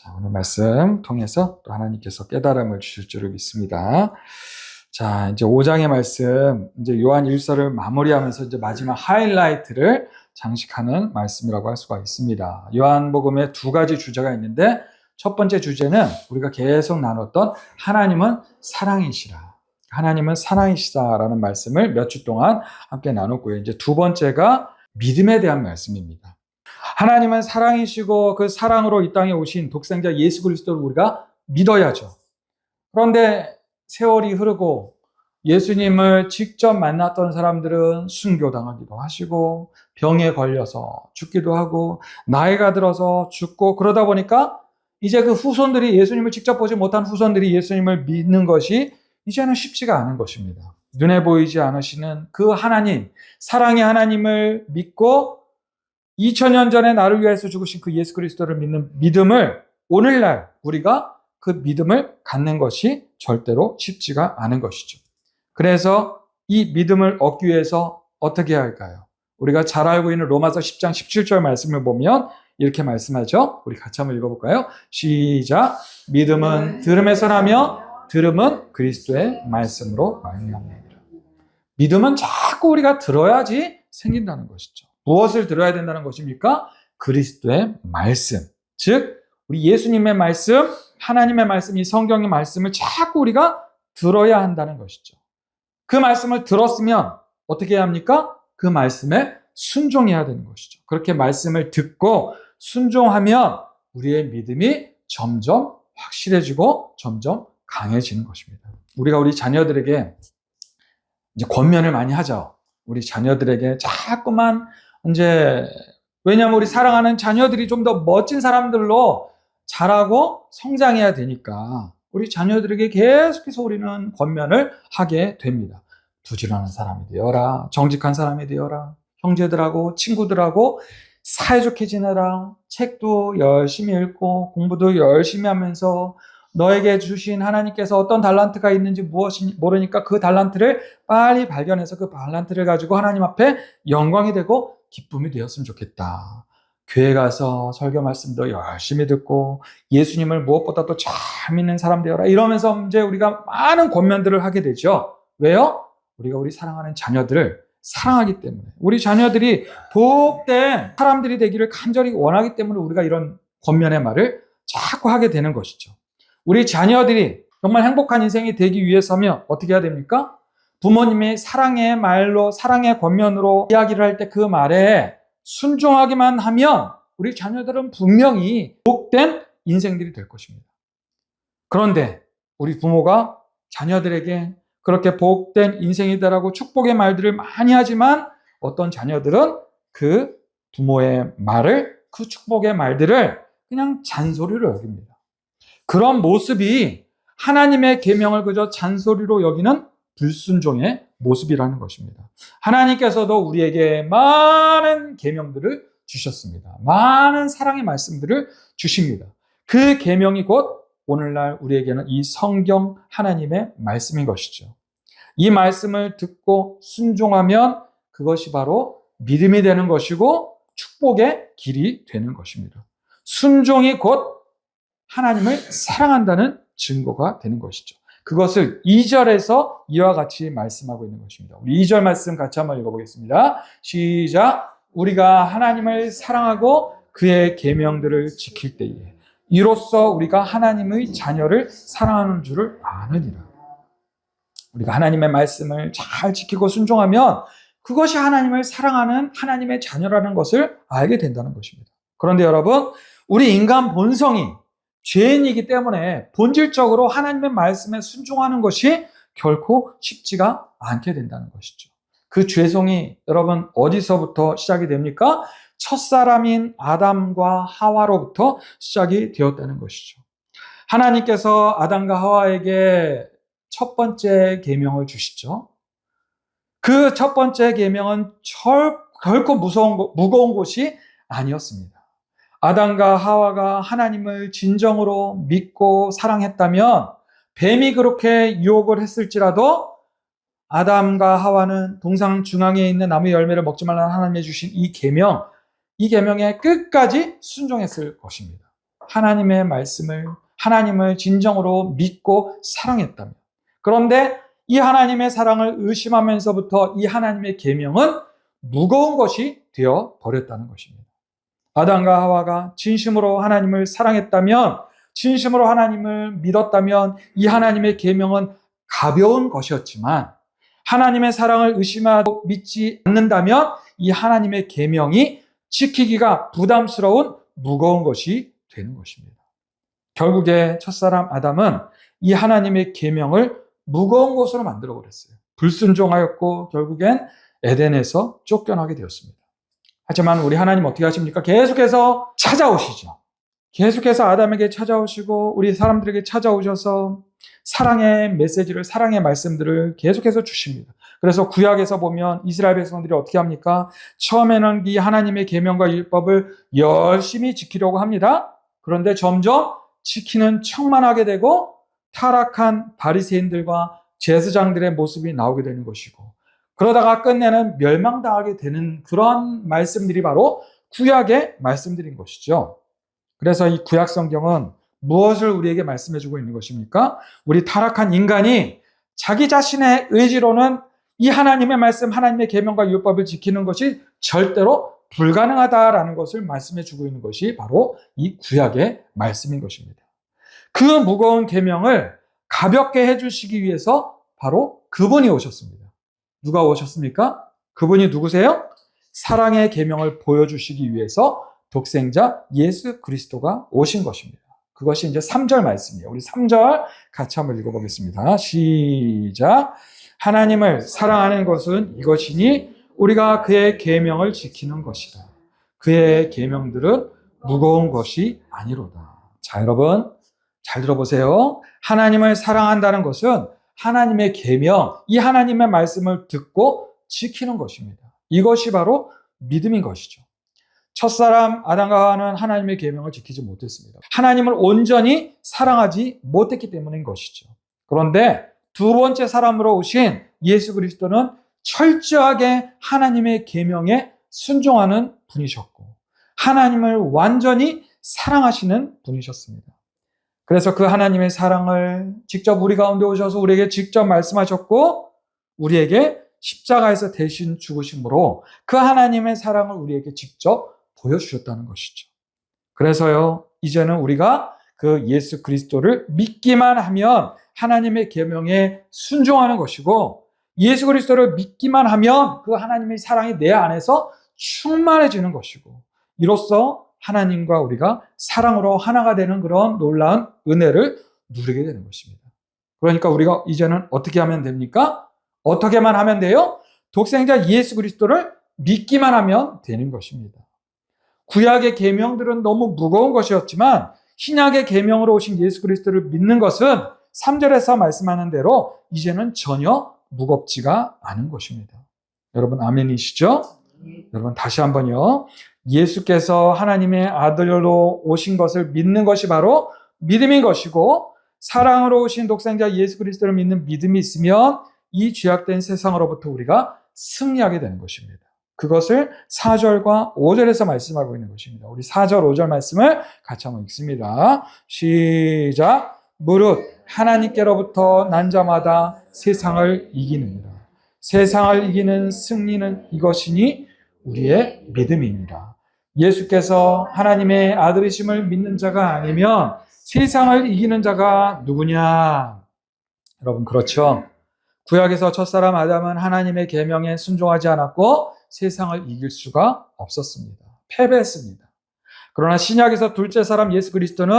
자, 오늘 말씀 통해서 또 하나님께서 깨달음을 주실 줄을 믿습니다. 자, 이제 5장의 말씀, 이제 요한 1서를 마무리하면서 이제 마지막 하이라이트를 장식하는 말씀이라고 할 수가 있습니다. 요한복음에 두 가지 주제가 있는데, 첫 번째 주제는 우리가 계속 나눴던 하나님은 사랑이시라. 하나님은 사랑이시다라는 말씀을 몇 주 동안 함께 나눴고요. 이제 두 번째가 믿음에 대한 말씀입니다. 하나님은 사랑이시고 그 사랑으로 이 땅에 오신 독생자 예수 그리스도를 우리가 믿어야죠. 그런데 세월이 흐르고 예수님을 직접 만났던 사람들은 순교당하기도 하시고 병에 걸려서 죽기도 하고 나이가 들어서 죽고 그러다 보니까 이제 그 후손들이 예수님을 직접 보지 못한 후손들이 예수님을 믿는 것이 이제는 쉽지가 않은 것입니다. 눈에 보이지 않으시는 그 하나님, 사랑의 하나님을 믿고 2000년 전에 나를 위해서 죽으신 그 예수 그리스도를 믿는 믿음을 오늘날 우리가 그 믿음을 갖는 것이 절대로 쉽지가 않은 것이죠. 그래서 이 믿음을 얻기 위해서 어떻게 해야 할까요? 우리가 잘 알고 있는 로마서 10장 17절 말씀을 보면 이렇게 말씀하죠. 우리 같이 한번 읽어볼까요? 시작. 믿음은 들음에서 나며 들음은 그리스도의 말씀으로 말미암느니라. 믿음은 자꾸 우리가 들어야지 생긴다는 것이죠. 무엇을 들어야 된다는 것입니까? 그리스도의 말씀. 즉, 우리 예수님의 말씀, 하나님의 말씀, 이 성경의 말씀을 자꾸 우리가 들어야 한다는 것이죠. 그 말씀을 들었으면 어떻게 해야 합니까? 그 말씀에 순종해야 되는 것이죠. 그렇게 말씀을 듣고 순종하면 우리의 믿음이 점점 확실해지고 점점 강해지는 것입니다. 우리가 우리 자녀들에게 이제 권면을 많이 하죠. 우리 자녀들에게 자꾸만 왜냐하면 우리 사랑하는 자녀들이 좀 더 멋진 사람들로 자라고 성장해야 되니까 우리 자녀들에게 계속해서 우리는 권면을 하게 됩니다. 부지런한 사람이 되어라. 정직한 사람이 되어라. 형제들하고 친구들하고 사이좋게 지내라. 책도 열심히 읽고 공부도 열심히 하면서 너에게 주신 하나님께서 어떤 달란트가 있는지 무엇인지 모르니까 그 달란트를 빨리 발견해서 그 달란트를 가지고 하나님 앞에 영광이 되고 기쁨이 되었으면 좋겠다. 교회 가서 설교 말씀도 열심히 듣고 예수님을 무엇보다 도 잘 믿는 사람 되어라. 이러면서 이제 우리가 많은 권면들을 하게 되죠. 왜요? 우리가 우리 사랑하는 자녀들을 사랑하기 때문에, 우리 자녀들이 복된 사람들이 되기를 간절히 원하기 때문에 우리가 이런 권면의 말을 자꾸 하게 되는 것이죠. 우리 자녀들이 정말 행복한 인생이 되기 위해서면 어떻게 해야 됩니까? 부모님이 사랑의 말로, 사랑의 권면으로 이야기를 할 때 그 말에 순종하기만 하면 우리 자녀들은 분명히 복된 인생들이 될 것입니다. 그런데 우리 부모가 자녀들에게 그렇게 복된 인생이다라고 축복의 말들을 많이 하지만 어떤 자녀들은 그 부모의 말을, 그 축복의 말들을 그냥 잔소리로 여깁니다. 그런 모습이 하나님의 계명을 그저 잔소리로 여기는 불순종의 모습이라는 것입니다. 하나님께서도 우리에게 많은 계명들을 주셨습니다. 많은 사랑의 말씀들을 주십니다. 그 계명이 곧 오늘날 우리에게는 이 성경 하나님의 말씀인 것이죠. 이 말씀을 듣고 순종하면 그것이 바로 믿음이 되는 것이고 축복의 길이 되는 것입니다. 순종이 곧 하나님을 사랑한다는 증거가 되는 것이죠. 그것을 2절에서 이와 같이 말씀하고 있는 것입니다. 우리 2절 말씀 같이 한번 읽어보겠습니다. 시작. 우리가 하나님을 사랑하고 그의 계명들을 지킬 때에 이로써 우리가 하나님의 자녀를 사랑하는 줄을 아느니라. 우리가 하나님의 말씀을 잘 지키고 순종하면 그것이 하나님을 사랑하는 하나님의 자녀라는 것을 알게 된다는 것입니다. 그런데 여러분, 우리 인간 본성이 죄인이기 때문에 본질적으로 하나님의 말씀에 순종하는 것이 결코 쉽지가 않게 된다는 것이죠. 그 죄성이 여러분 어디서부터 시작이 됩니까? 첫사람인 아담과 하와로부터 시작이 되었다는 것이죠. 하나님께서 아담과 하와에게 첫 번째 계명을 주시죠. 그 첫 번째 계명은 결코 무거운 것이 아니었습니다. 아담과 하와가 하나님을 진정으로 믿고 사랑했다면 뱀이 그렇게 유혹을 했을지라도 아담과 하와는 동상 중앙에 있는 나무 열매를 먹지 말라는 하나님이 주신 이 계명에 끝까지 순종했을 것입니다. 하나님의 말씀을, 하나님을 진정으로 믿고 사랑했다면, 그런데 이 하나님의 사랑을 의심하면서부터 이 하나님의 계명은 무거운 것이 되어 버렸다는 것입니다. 아담과 하와가 진심으로 하나님을 사랑했다면, 진심으로 하나님을 믿었다면 이 하나님의 계명은 가벼운 것이었지만, 하나님의 사랑을 의심하고 믿지 않는다면 이 하나님의 계명이 지키기가 부담스러운 무거운 것이 되는 것입니다. 결국에 첫사람 아담은 이 하나님의 계명을 무거운 것으로 만들어 버렸어요. 불순종하였고 결국엔 에덴에서 쫓겨나게 되었습니다. 하지만 우리 하나님 어떻게 하십니까? 계속해서 찾아오시죠. 계속해서 아담에게 찾아오시고 우리 사람들에게 찾아오셔서 사랑의 메시지를, 사랑의 말씀들을 계속해서 주십니다. 그래서 구약에서 보면 이스라엘 백성들이 어떻게 합니까? 처음에는 이 하나님의 계명과 율법을 열심히 지키려고 합니다. 그런데 점점 지키는 척만 하게 되고 타락한 바리새인들과 제사장들의 모습이 나오게 되는 것이고, 그러다가 끝내는 멸망당하게 되는 그런 말씀들이 바로 구약의 말씀들인 것이죠. 그래서 이 구약 성경은 무엇을 우리에게 말씀해주고 있는 것입니까? 우리 타락한 인간이 자기 자신의 의지로는 이 하나님의 말씀, 하나님의 계명과 율법을 지키는 것이 절대로 불가능하다라는 것을 말씀해주고 있는 것이 바로 이 구약의 말씀인 것입니다. 그 무거운 계명을 가볍게 해주시기 위해서 바로 그분이 오셨습니다. 누가 오셨습니까? 그분이 누구세요? 사랑의 계명을 보여주시기 위해서 독생자 예수 그리스도가 오신 것입니다. 그것이 이제 3절 말씀이에요. 우리 3절 같이 한번 읽어보겠습니다. 시작. 하나님을 사랑하는 것은 이것이니 우리가 그의 계명을 지키는 것이다. 그의 계명들은 무거운 것이 아니로다. 자, 여러분 잘 들어보세요. 하나님을 사랑한다는 것은 하나님의 계명, 이 하나님의 말씀을 듣고 지키는 것입니다. 이것이 바로 믿음인 것이죠. 첫사람 아담과 하와는 하나님의 계명을 지키지 못했습니다. 하나님을 온전히 사랑하지 못했기 때문인 것이죠. 그런데 두 번째 사람으로 오신 예수 그리스도는 철저하게 하나님의 계명에 순종하는 분이셨고 하나님을 완전히 사랑하시는 분이셨습니다. 그래서 그 하나님의 사랑을 직접 우리 가운데 오셔서 우리에게 직접 말씀하셨고 우리에게 십자가에서 대신 죽으심으로 그 하나님의 사랑을 우리에게 직접 보여주셨다는 것이죠. 그래서요, 이제는 우리가 그 예수 그리스도를 믿기만 하면 하나님의 계명에 순종하는 것이고 예수 그리스도를 믿기만 하면 그 하나님의 사랑이 내 안에서 충만해지는 것이고 이로써 하나님과 우리가 사랑으로 하나가 되는 그런 놀라운 은혜를 누리게 되는 것입니다. 그러니까 우리가 이제는 어떻게 하면 됩니까? 어떻게만 하면 돼요? 독생자 예수 그리스도를 믿기만 하면 되는 것입니다. 구약의 계명들은 너무 무거운 것이었지만 신약의 계명으로 오신 예수 그리스도를 믿는 것은 3절에서 말씀하는 대로 이제는 전혀 무겁지가 않은 것입니다. 여러분 아멘이시죠? 여러분 다시 한번요. 예수께서 하나님의 아들로 오신 것을 믿는 것이 바로 믿음인 것이고 사랑으로 오신 독생자 예수 그리스도를 믿는 믿음이 있으면 이 죄악된 세상으로부터 우리가 승리하게 되는 것입니다. 그것을 4절과 5절에서 말씀하고 있는 것입니다. 우리 4절, 5절 말씀을 같이 한번 읽습니다. 시작. 무릇 하나님께로부터 난 자마다 세상을 이기느니라. 세상을 이기는 승리는 이것이니 우리의 믿음입니다. 예수께서 하나님의 아들이심을 믿는 자가 아니면 세상을 이기는 자가 누구냐? 여러분 그렇죠? 구약에서 첫사람 아담은 하나님의 계명에 순종하지 않았고 세상을 이길 수가 없었습니다. 패배했습니다. 그러나 신약에서 둘째 사람 예수 그리스도는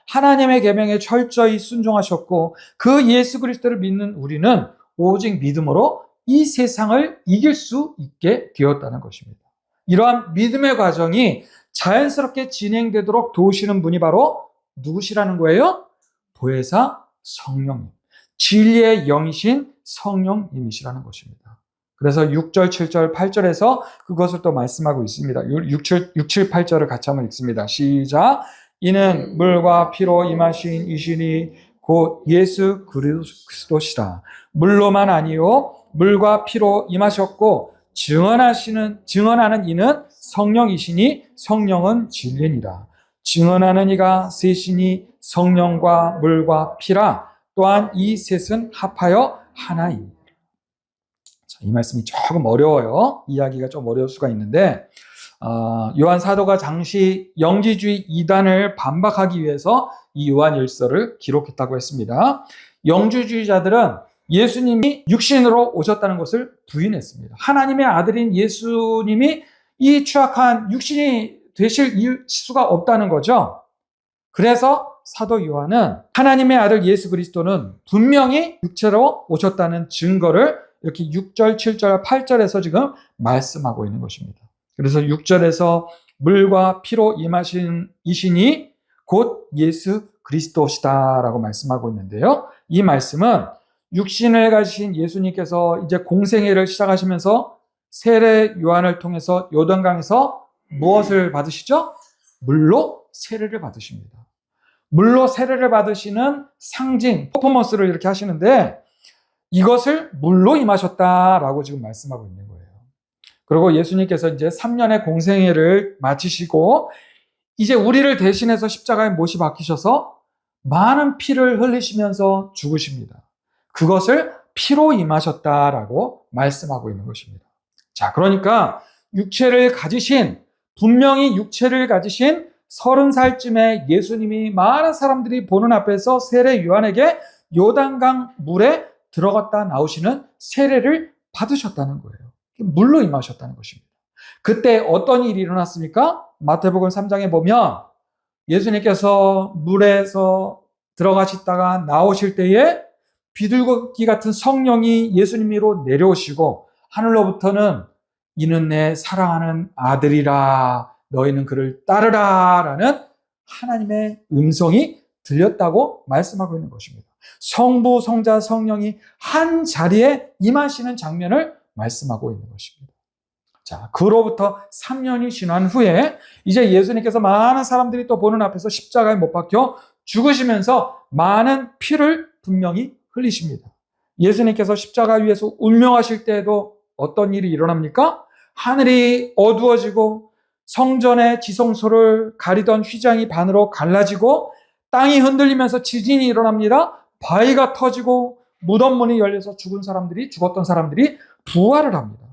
하나님의 계명에 철저히 순종하셨고 그 예수 그리스도를 믿는 우리는 오직 믿음으로 이 세상을 이길 수 있게 되었다는 것입니다. 이러한 믿음의 과정이 자연스럽게 진행되도록 도우시는 분이 바로 누구시라는 거예요? 보혜사 성령님, 진리의 영이신 성령님이시라는 것입니다. 그래서 6절, 7절, 8절에서 그것을 또 말씀하고 있습니다. 6, 7, 8절을 같이 한번 읽습니다. 시작. 이는 물과 피로 임하신 이신이 곧 예수 그리스도시라. 물로만 아니요 물과 피로 임하셨고 증언하는 이는 성령이시니 성령은 진리니라. 증언하는 이가 셋이니 성령과 물과 피라. 또한 이 셋은 합하여 하나이니라. 이 말씀이 조금 어려워요. 이야기가 좀 어려울 수가 있는데 요한 사도가 당시 영지주의 이단을 반박하기 위해서 이 요한 일서를 기록했다고 했습니다. 영지주의자들은 예수님이 육신으로 오셨다는 것을 부인했습니다. 하나님의 아들인 예수님이 이 추악한 육신이 되실 수가 없다는 거죠. 그래서 사도 요한은 하나님의 아들 예수 그리스도는 분명히 육체로 오셨다는 증거를 이렇게 6절, 7절, 8절에서 지금 말씀하고 있는 것입니다. 그래서 6절에서 물과 피로 임하신 이신이 곧 예수 그리스도시다라고 말씀하고 있는데요. 이 말씀은 육신을 가지신 예수님께서 이제 공생애를 시작하시면서 세례 요한을 통해서 요단강에서 무엇을 받으시죠? 물로 세례를 받으십니다. 물로 세례를 받으시는 상징, 퍼포먼스를 이렇게 하시는데 이것을 물로 임하셨다라고 지금 말씀하고 있는 거예요. 그리고 예수님께서 이제 3년의 공생애를 마치시고 이제 우리를 대신해서 십자가에 못이 박히셔서 많은 피를 흘리시면서 죽으십니다. 그것을 피로 임하셨다라고 말씀하고 있는 것입니다. 자, 그러니까 분명히 육체를 가지신 30살쯤에 예수님이 많은 사람들이 보는 앞에서 세례 요한에게 요단강 물에 들어갔다 나오시는 세례를 받으셨다는 거예요. 물로 임하셨다는 것입니다. 그때 어떤 일이 일어났습니까? 마태복음 3장에 보면 예수님께서 물에서 들어가시다가 나오실 때에 비둘기 같은 성령이 예수님 위로 내려오시고 하늘로부터는 이는 내 사랑하는 아들이라 너희는 그를 따르라 라는 하나님의 음성이 들렸다고 말씀하고 있는 것입니다. 성부, 성자, 성령이 한 자리에 임하시는 장면을 말씀하고 있는 것입니다. 자, 그로부터 3년이 지난 후에 이제 예수님께서 많은 사람들이 또 보는 앞에서 십자가에 못 박혀 죽으시면서 많은 피를 분명히 흘리십니다. 예수님께서 십자가 위에서 운명하실 때에도 어떤 일이 일어납니까? 하늘이 어두워지고 성전의 지성소를 가리던 휘장이 반으로 갈라지고 땅이 흔들리면서 지진이 일어납니다. 바위가 터지고 무덤 문이 열려서 죽었던 사람들이 부활을 합니다.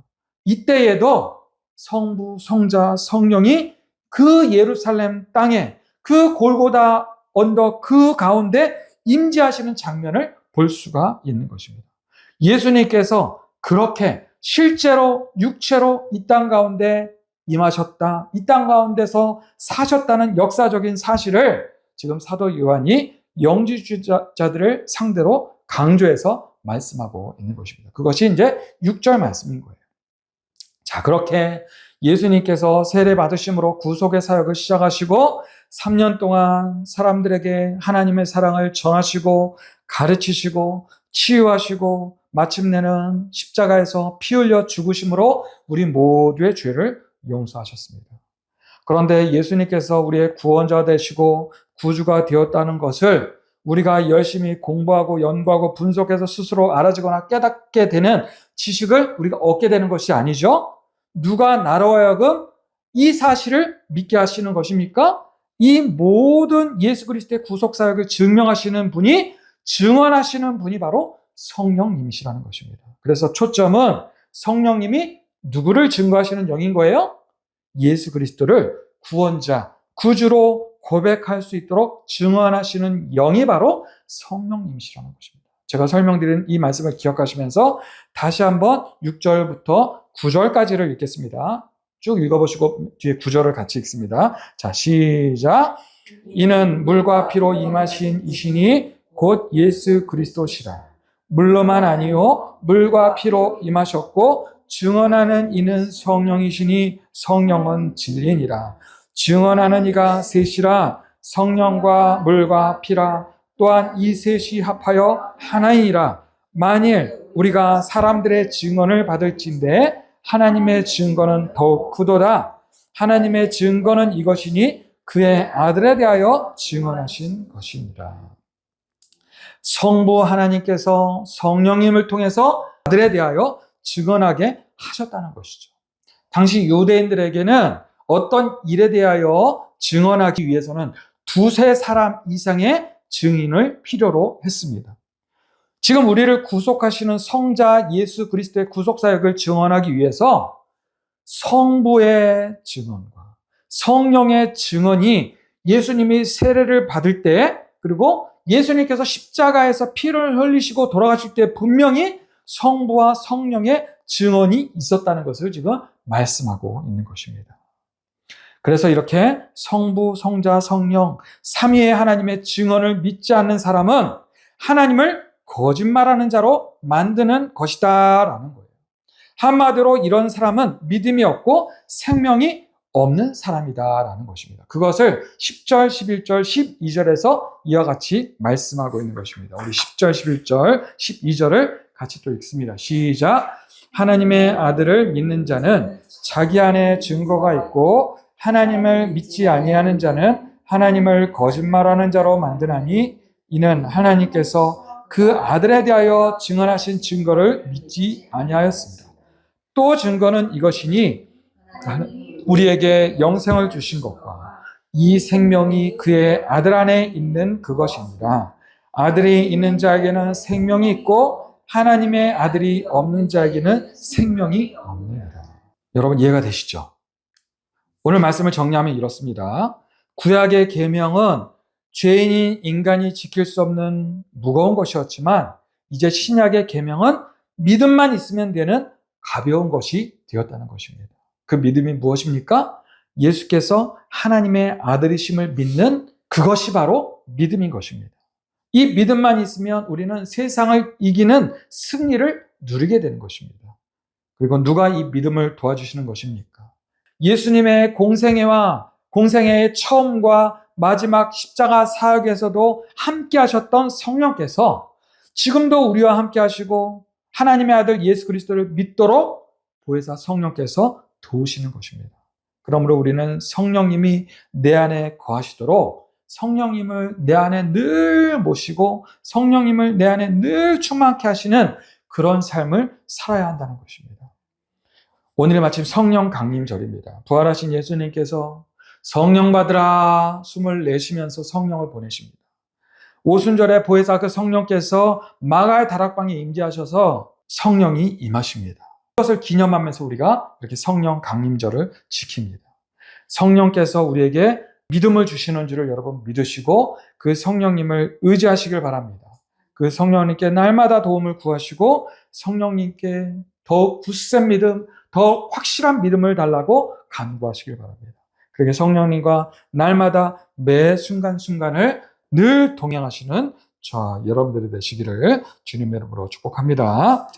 이때에도 성부, 성자, 성령이 그 예루살렘 땅에 그 골고다 언덕 그 가운데 임재하시는 장면을 볼 수가 있는 것입니다. 예수님께서 그렇게 실제로 육체로 이 땅 가운데 임하셨다, 이 땅 가운데서 사셨다는 역사적인 사실을 지금 사도 요한이 영지주의자들을 상대로 강조해서 말씀하고 있는 것입니다. 그것이 이제 6절 말씀인 거예요. 자, 그렇게 예수님께서 세례 받으심으로 구속의 사역을 시작하시고 3년 동안 사람들에게 하나님의 사랑을 전하시고 가르치시고 치유하시고 마침내는 십자가에서 피 흘려 죽으심으로 우리 모두의 죄를 용서하셨습니다. 그런데 예수님께서 우리의 구원자 되시고 구주가 되었다는 것을 우리가 열심히 공부하고 연구하고 분석해서 스스로 알아지거나 깨닫게 되는 지식을 우리가 얻게 되는 것이 아니죠. 누가 나로 하여금 이 사실을 믿게 하시는 것입니까? 이 모든 예수 그리스도의 구속사역을 증언하시는 분이 바로 성령님이시라는 것입니다. 그래서 초점은 성령님이 누구를 증거하시는 영인 거예요? 예수 그리스도를 구원자, 구주로 고백할 수 있도록 증언하시는 영이 바로 성령님이시라는 것입니다. 제가 설명드린 이 말씀을 기억하시면서 다시 한번 6절부터 9절까지를 읽겠습니다. 쭉 읽어보시고 뒤에 9절을 같이 읽습니다. 자, 시작. 이는 물과 피로 임하신 이신이 곧 예수 그리스도시라. 물로만 아니요 물과 피로 임하셨고 증언하는 이는 성령이시니 성령은 진리니라. 증언하는 이가 셋이라. 성령과 물과 피라. 또한 이 셋이 합하여 하나이니라. 만일 우리가 사람들의 증언을 받을진대 하나님의 증거는 더욱 크도다. 하나님의 증거는 이것이니 그의 아들에 대하여 증언하신 것입니다. 성부 하나님께서 성령님을 통해서 아들에 대하여 증언하게 하셨다는 것이죠. 당시 유대인들에게는 어떤 일에 대하여 증언하기 위해서는 두세 사람 이상의 증인을 필요로 했습니다. 지금 우리를 구속하시는 성자 예수 그리스도의 구속사역을 증언하기 위해서 성부의 증언과 성령의 증언이 예수님이 세례를 받을 때, 그리고 예수님께서 십자가에서 피를 흘리시고 돌아가실 때 분명히 성부와 성령의 증언이 있었다는 것을 지금 말씀하고 있는 것입니다. 그래서 이렇게 성부, 성자, 성령, 삼위의 하나님의 증언을 믿지 않는 사람은 하나님을 거짓말하는 자로 만드는 것이다 라는 거예요. 한마디로 이런 사람은 믿음이 없고 생명이 없는 사람이다 라는 것입니다. 그것을 10절, 11절, 12절에서 이와 같이 말씀하고 있는 것입니다. 우리 10절, 11절, 12절을 같이 또 읽습니다. 시작. 하나님의 아들을 믿는 자는 자기 안에 증거가 있고 하나님을 믿지 아니하는 자는 하나님을 거짓말하는 자로 만드나니 이는 하나님께서 그 아들에 대하여 증언하신 증거를 믿지 아니하였습니다. 또 증거는 이것이니 우리에게 영생을 주신 것과 이 생명이 그의 아들 안에 있는 그것입니다. 아들이 있는 자에게는 생명이 있고 하나님의 아들이 없는 자에게는 생명이 없습니다. 여러분 이해가 되시죠? 오늘 말씀을 정리하면 이렇습니다. 구약의 계명은 죄인인 인간이 지킬 수 없는 무거운 것이었지만 이제 신약의 계명은 믿음만 있으면 되는 가벼운 것이 되었다는 것입니다. 그 믿음이 무엇입니까? 예수께서 하나님의 아들이심을 믿는 그것이 바로 믿음인 것입니다. 이 믿음만 있으면 우리는 세상을 이기는 승리를 누리게 되는 것입니다. 그리고 누가 이 믿음을 도와주시는 것입니까? 예수님의 공생애의 처음과 마지막 십자가 사역에서도 함께 하셨던 성령께서 지금도 우리와 함께 하시고 하나님의 아들 예수 그리스도를 믿도록 보혜사 성령께서 도우시는 것입니다. 그러므로 우리는 성령님이 내 안에 거하시도록 성령님을 내 안에 늘 모시고 성령님을 내 안에 늘 충만케 하시는 그런 삶을 살아야 한다는 것입니다. 오늘이 마침 성령 강림절입니다. 부활하신 예수님께서 성령 받으라 숨을 내쉬면서 성령을 보내십니다. 오순절에 보혜사 그 성령께서 마가의 다락방에 임재하셔서 성령이 임하십니다. 그것을 기념하면서 우리가 이렇게 성령 강림절을 지킵니다. 성령께서 우리에게 믿음을 주시는 줄을 여러분 믿으시고 그 성령님을 의지하시길 바랍니다. 그 성령님께 날마다 도움을 구하시고 성령님께 더 굳센 믿음, 더 확실한 믿음을 달라고 간구하시길 바랍니다. 그렇게 성령님과 날마다 매 순간순간을 늘 동행하시는 저와 여러분들이 되시기를 주님의 이름으로 축복합니다.